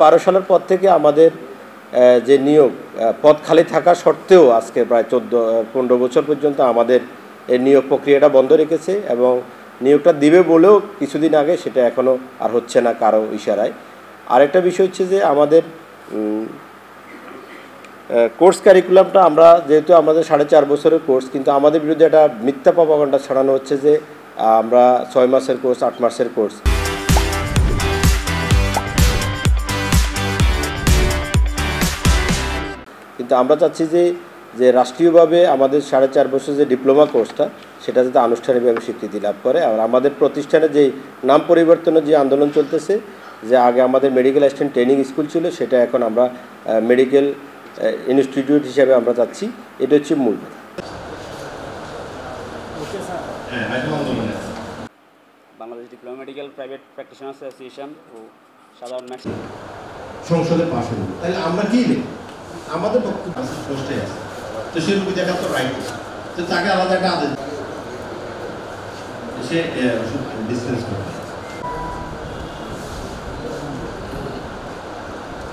12 সালের পর থেকে আমাদের যে নিয়োগ পদ খালি থাকা সত্ত্বেও আজকে প্রায় 15 বছর পর্যন্ত আমাদের এই নিয়োগ প্রক্রিয়াটা বন্ধ রেখেছে এবং নিয়োগটা দিবে বলেও কিছুদিন আগে সেটা এখনও আর হচ্ছে না কারো ইশারায়। আরেকটা বিষয় হচ্ছে যে আমাদের কোর্স কারিকুলামটা আমরা যেহেতু আমাদের 4.5 বছরের কোর্স, কিন্তু আমাদের বিরুদ্ধে একটা মিথ্যা প্রপাগান্ডা ছড়ানো হচ্ছে যে আমরা 6 মাসের কোর্স, 8 মাসের কোর্স। কিন্তু আমরা চাচ্ছি যে রাষ্ট্রীয়ভাবে আমাদের 4.5 বছর যে ডিপ্লোমা কোর্সটা সেটা যাতে আনুষ্ঠানিকভাবে স্বীকৃতি লাভ করে। আর আমাদের প্রতিষ্ঠানে যেই নাম পরিবর্তনের যে আন্দোলন চলতেছে, যে আগে আমাদের মেডিকেল অ্যাসিস্ট্যান্ট ট্রেনিং স্কুল ছিল, সেটা এখন আমরা মেডিকেল ইনস্টিটিউট হিসেবে আমরা চাচ্ছি। এটা হচ্ছে মূল কথা। Bangladesh diploma medical private practitioners association ও সাধারণ সংসদে পাশ হল, তাহলে আমরা কি নেই? আমাদের বক্তব্য পোস্টে আছে, তো সে রুগী দেখার তো রাইট, তো তাকে আলাদা একটা আদেশ সে ডিসপেন্স করবে।